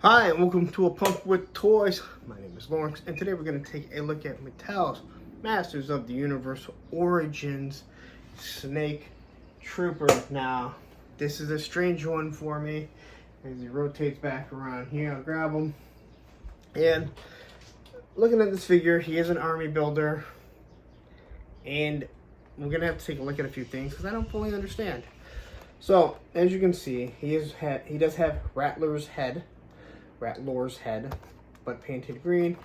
Hi, and welcome to A Pump with Toys. My name is Lawrence, and today we're going to take a look at Mattel's Masters of the Universe Origins Snake Trooper. Now, this is a strange one for me, as he rotates back around here. I'll grab him. And looking at this figure, he is an army builder, and we're going to have to take a look at a few things, because I don't fully understand. So, as you can see, he does have Rattler's head, but painted green,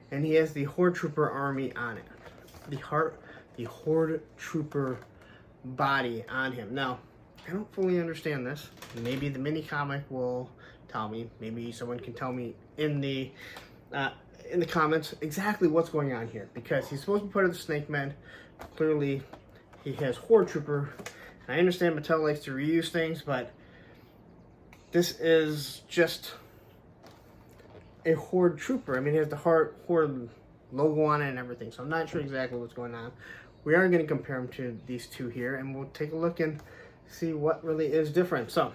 and he has the Horde Trooper army on it. The Horde Trooper body on him. Now, I don't fully understand this. Maybe the mini comic will tell me. Maybe someone can tell me in the comments exactly what's going on here, because he's supposed to be part of the Snake Men. Clearly, he has Horde Trooper. I understand Mattel likes to reuse things, but this is just a Horde Trooper. I mean, he has the Horde logo on it and everything, so I'm not sure exactly what's going on. We are going to compare them to these two here, and we'll take a look and see what really is different. So,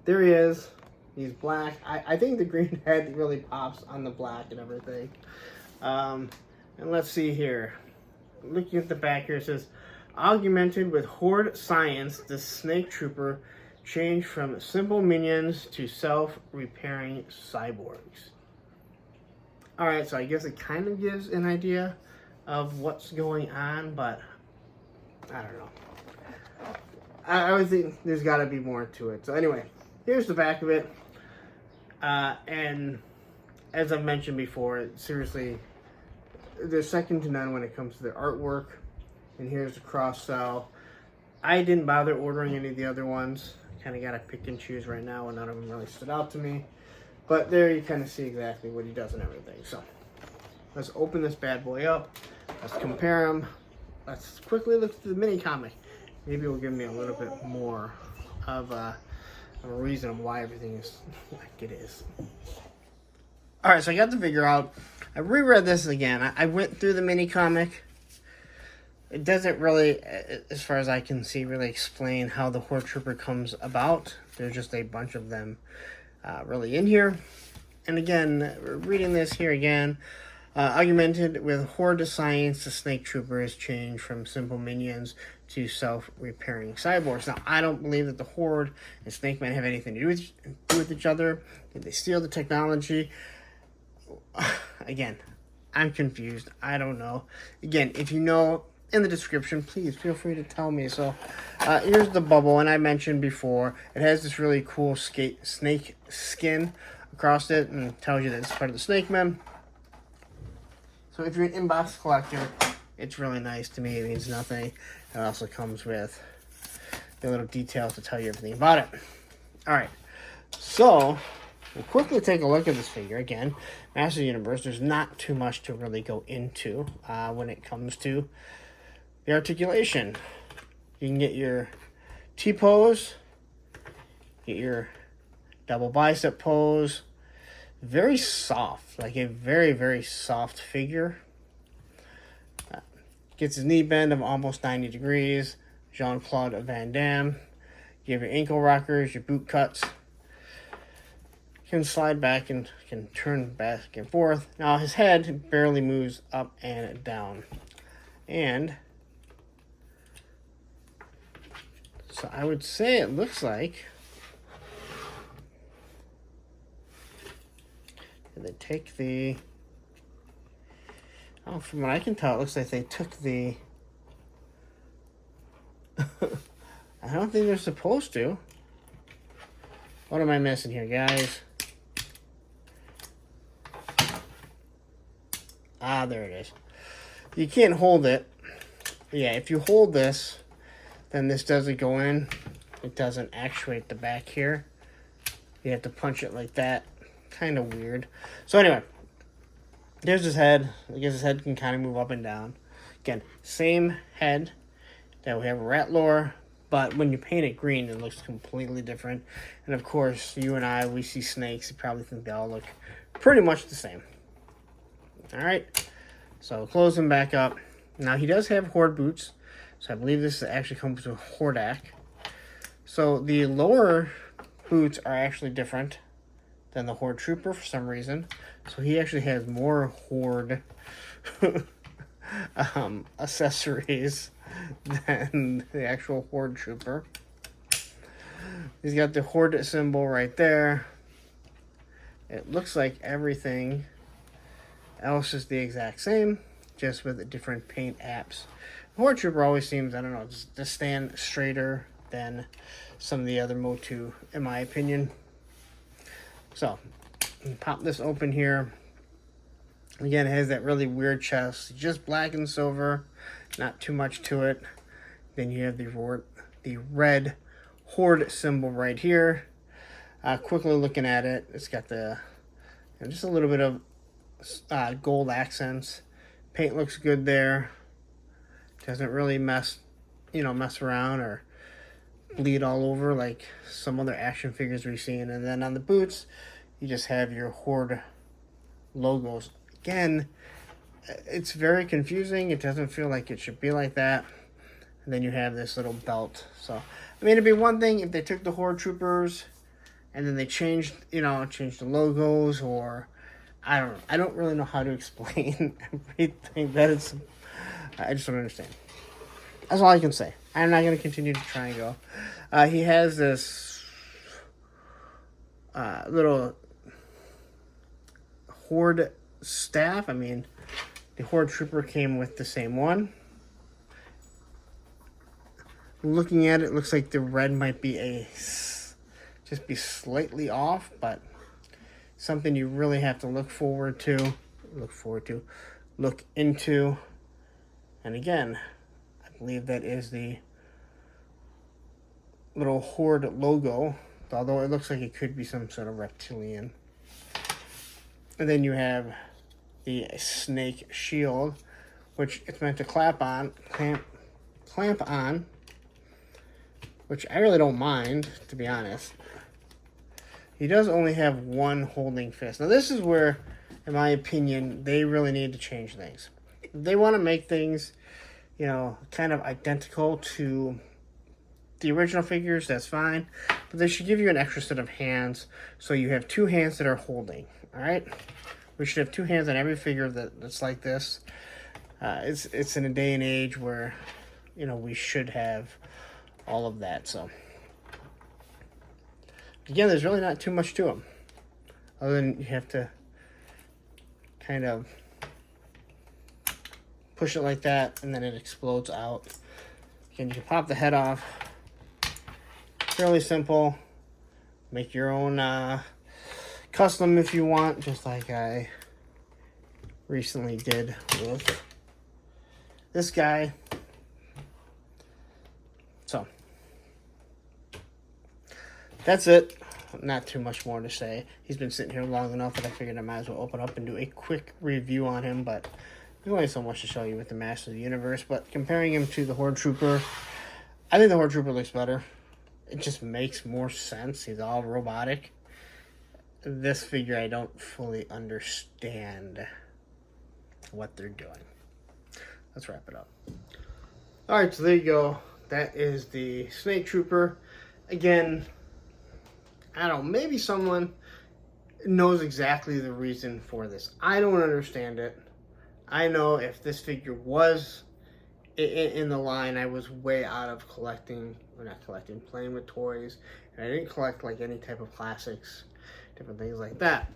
there he is. He's black. I think the green head really pops on the black and everything. And let's see here. Looking at the back here, it says, augmented with Horde science, the Snake Trooper changed from simple minions to self-repairing cyborgs. Alright, so I guess it kind of gives an idea of what's going on, but I don't know. I would think there's got to be more to it. So anyway, here's the back of it. And as I've mentioned before, seriously, they're second to none when it comes to their artwork. And here's the cross-sell. I didn't bother ordering any of the other ones. Kind of got to pick and choose right now, and none of them really stood out to me. But there you kind of see exactly what he does and everything. So let's open this bad boy up. Let's compare them. Let's quickly look at the mini comic. Maybe it will give me a little bit more of a reason of why everything is like it is. Alright, so I got the figure out. I reread this again. I went through the mini comic. It doesn't really, as far as I can see, really explain how the Horde Trooper comes about. There's just a bunch of them really in here. And again, reading this here again, augmented with Horde science, the Snake Trooper has changed from simple minions to self-repairing cyborgs. Now, I don't believe that the Horde and Snake Men have anything to do with each other. Did they steal the technology? Again, I'm confused. I don't know. Again, if you know, in the description, please feel free to tell me. So, here's the bubble, and I mentioned before, it has this really cool snake skin across it, and tells you that it's part of the Snake Men. So, if you're an inbox collector, it's really nice to me. It means nothing. It also comes with the little details to tell you everything about it. Alright, so we'll quickly take a look at this figure. Again, Masters of the Universe, there's not too much to really go into when it comes to the articulation. You can get your T-pose, get your double bicep pose. Very soft, like a very, very soft figure. Gets his knee bend of almost 90 degrees. Jean-Claude Van Damme. You have your ankle rockers, your boot cuts. Can slide back and can turn back and forth. Now his head barely moves up and down. And so I would say it looks like they take the, oh, from what I can tell, it looks like they took the, I don't think they're supposed to. What am I missing here, guys? Ah, there it is. You can't hold it. Yeah, if you hold this, then this doesn't go in. It doesn't actuate the back here. You have to punch it like that. Kind of weird. So anyway, there's his head. I guess his head can kind of move up and down. Again, same head that we have a Rattler, but when you paint it green, it looks completely different. And of course, you and I, we see snakes. You probably think they all look pretty much the same. Alright, so close him back up. Now, he does have Horde boots, so I believe this actually comes with Hordak. So the lower boots are actually different than the Horde Trooper for some reason. So he actually has more Horde accessories than the actual Horde Trooper. He's got the Horde symbol right there. It looks like everything else is the exact same, just with the different paint apps. The Horde Trooper always seems, I don't know, just to stand straighter than some of the other Motu, in my opinion. So, pop this open here. Again, it has that really weird chest, just black and silver, not too much to it. Then you have the red Horde symbol right here. Quickly looking at it, it's got the just a little bit of gold accents. Paint looks good there. Doesn't really mess around or bleed all over like some other action figures we've seen. And then on the boots, you just have your Horde logos. Again, it's very confusing. It doesn't feel like it should be like that. And then you have this little belt. So, I mean, it'd be one thing if they took the Horde Troopers and then they changed the logos, or I don't really know how to explain everything. I just don't understand. That's all I can say. I'm not going to continue to try and go. He has this little Horde staff. I mean, the Horde Trooper came with the same one. Looking at it, looks like the red might be just be slightly off, but something you really have to look into. And again, I believe that is the little Horde logo, although it looks like it could be some sort of reptilian. And then you have the snake shield, which it's meant to clamp on, which I really don't mind, to be honest. He does only have one holding fist. Now this is where, in my opinion, they really need to change things. If they want to make things, kind of identical to the original figures, that's fine. But they should give you an extra set of hands, so you have two hands that are holding. All right? We should have two hands on every figure that's like this. It's in a day and age where, we should have all of that. So again, there's really not too much to them, other than you have to kind of push it like that, and then it explodes out. Again, you can pop the head off. Fairly simple. Make your own custom if you want, just like I recently did with this guy. So that's it. Not too much more to say. He's been sitting here long enough that I figured I might as well open up and do a quick review on him, but there's only so much to show you with the Master of the Universe. But comparing him to the Horde Trooper, I think the Horde Trooper looks better. It just makes more sense. He's all robotic. This figure, I don't fully understand what they're doing. Let's wrap it up. Alright, so there you go. That is the Snake Trooper. Again, I don't know, maybe someone knows exactly the reason for this. I don't understand it. I know if this figure was in the line, I was way out of playing with toys. And I didn't collect like any type of classics, different things like that.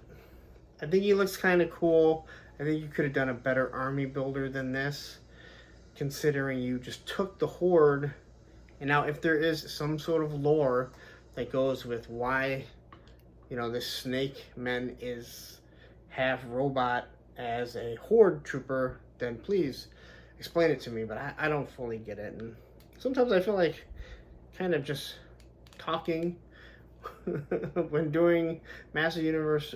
I think he looks kind of cool. I think you could have done a better army builder than this, considering you just took the Horde. And now if there is some sort of lore that goes with why, this Snake Man is half robot as a Horde Trooper, then please explain it to me. But I don't fully get it. And sometimes I feel like kind of just talking when doing Master Universe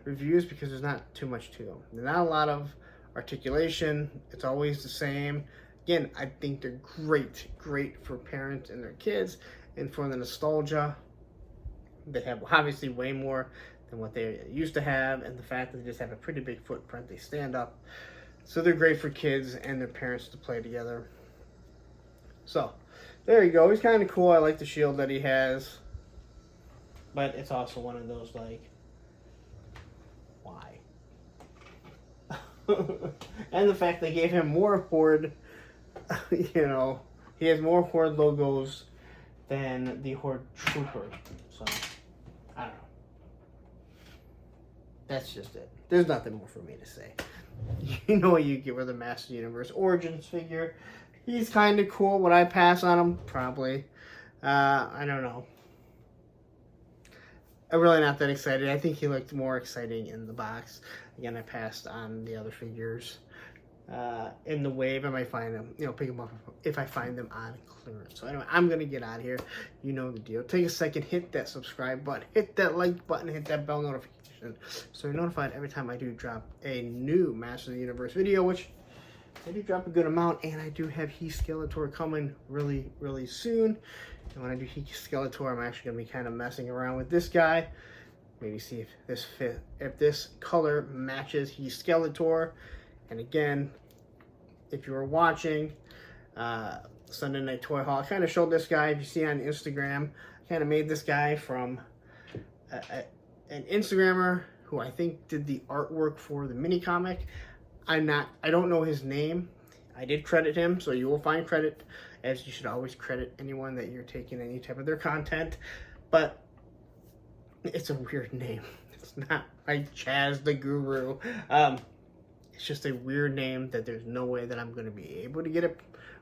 reviews, because there's not too much to them. There's not a lot of articulation. It's always the same. Again, I think they're great for parents and their kids, and for the nostalgia. They have obviously way more than what they used to have, and the fact that they just have a pretty big footprint. They stand up. So they're great for kids and their parents to play together. So, there you go. He's kind of cool. I like the shield that he has. But it's also one of those, like, why? And the fact they gave him more Horde, you know, he has more Horde logos than the Horde Trooper. So, I don't know. That's just it. There's nothing more for me to say. You know what you get with a Master Universe Origins figure. He's kind of cool. Would I pass on him? Probably. I don't know. I'm really not that excited. I think he looked more exciting in the box. Again, I passed on the other figures. In the wave, I might find them, you know, pick them up if I find them on clearance. So anyway, I'm going to get out of here. You know the deal. Take a second, hit that subscribe button, hit that like button, hit that bell notification so you're notified every time I do drop a new Master of the Universe video, which I do drop a good amount, and I do have Heath Skeletor coming really, really soon. And when I do Heath Skeletor, I'm actually going to be kind of messing around with this guy. Maybe see if this color matches Heath Skeletor. And again, if you were watching Sunday Night Toy Haul, I kind of showed this guy. If you see on Instagram, I kind of made this guy from an Instagrammer who I think did the artwork for the mini comic. I don't know his name. I did credit him, so you will find credit, as you should always credit anyone that you're taking any type of their content. But it's a weird name. It's not like Chaz the Guru. It's just a weird name that there's no way that I'm going to be able to get it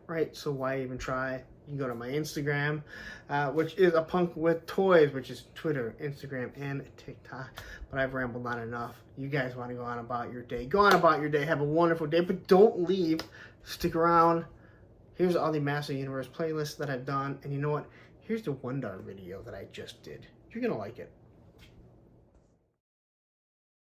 right, so why even try? You can go to my Instagram, which is A Punk With Toys, which is Twitter, Instagram, and TikTok. But I've rambled on enough. You guys want to go on about your day. Go on about your day. Have a wonderful day, but don't leave. Stick around. Here's all the Master Universe playlists that I've done. And you know what? Here's the Wondar video that I just did. You're going to like it.